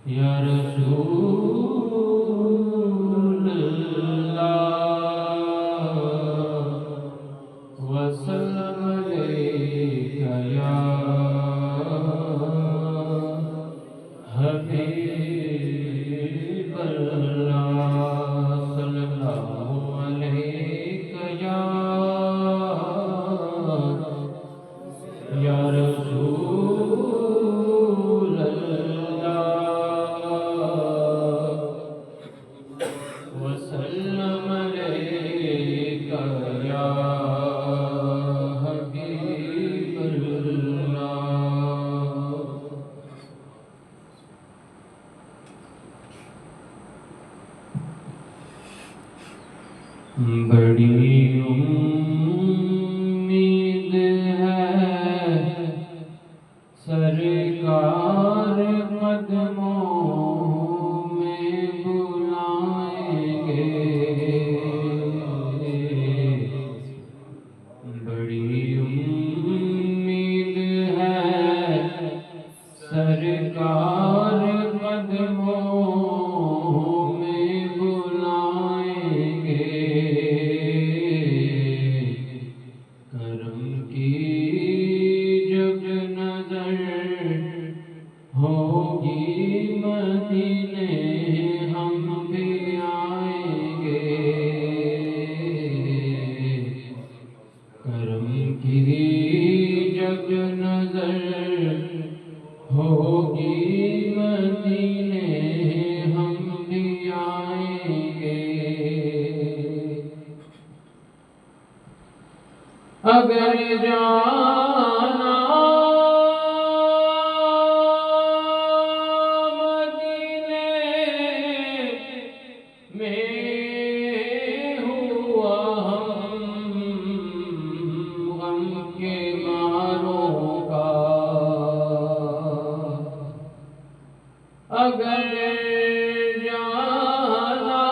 یا رسول اللہ وسلم علیک یا حبیب اللہ صلی اللہ علیک یا رسول اللہ وسلم علیک یا حبیب اللہ۔ بڑی امید ہے سرکار قدموں میں بلائیں گے، بڑی امید ہے سرکار قدموں میں بلائیں گے، کرم کی جب نظر ہوگی مدینے ہم بھی آئیں گے، کرم کی جب نظر ہوگی مدینے ہم بھی آئیں گے، اگر جانا اگر جانا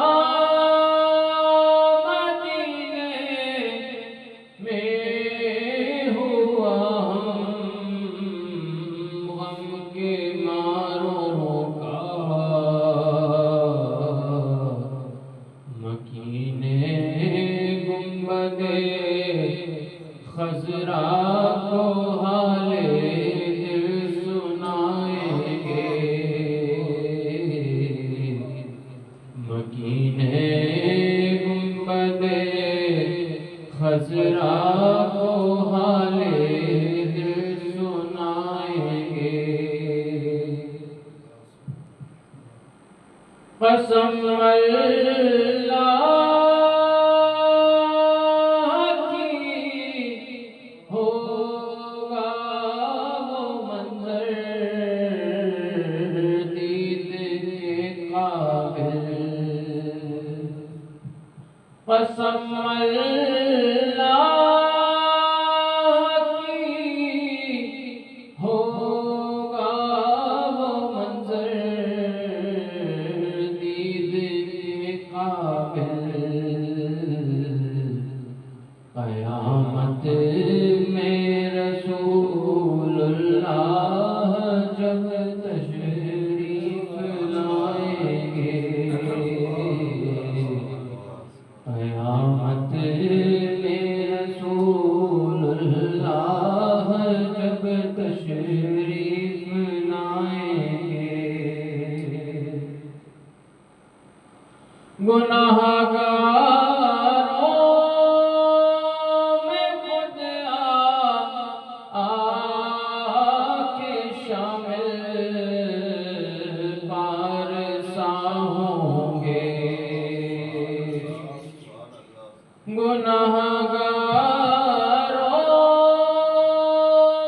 مدینے میں ہوا غم کے ماروں کا، مکینے گنبد خضرا کو حال دل سنائیں گے، مکینے گنبد خضرا کو حال دل سنائیں گے، قسم اللہ کی ہوگا وہ منظر دید کے قابل، قسم اللہ کی ہوگا وہ منظر دید کے قابل، قیامت میں رسول اللہ جب تشریف لائیں گے، قیامت میں رسول اللہ جب تشریف لائیں گے، گناہگاروں میں خود آ کے شامل پارسا ہوں گے، گناہگاروں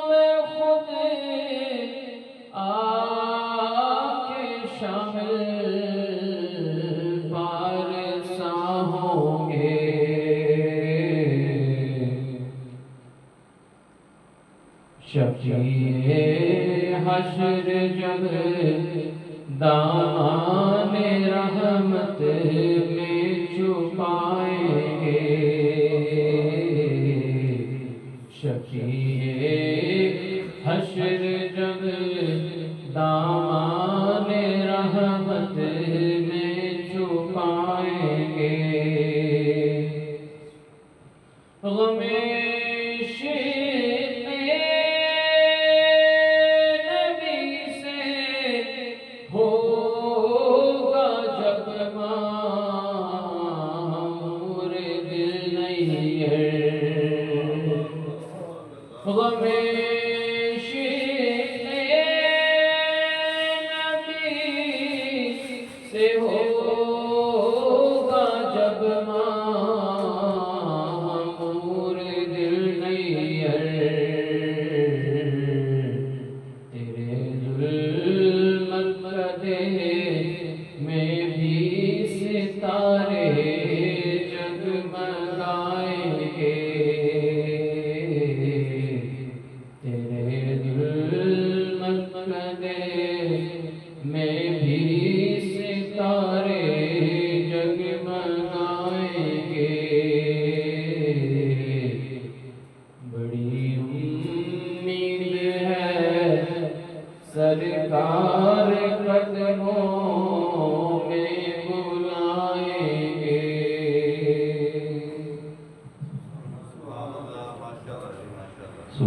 میں خود آ کے شامل پارسا ہوں گے، شفیع حشر جب دامان رحمت میں چھپائیں گے، شفیع شفیع حشر جب دامان رحمت میں چھپائیں گے غم عشق نبی سے ہوگا جب مامور دل نہیں ہے غم عشق نبی سے ہوگا جب مامور دل نہیں ہے تیرے ظلمت قدے میں بھی ستارے جگمگائیں گے تیرے ظلمت قدے میں بھی ستارے جگمگائیں گے بڑی امید ہے سرکار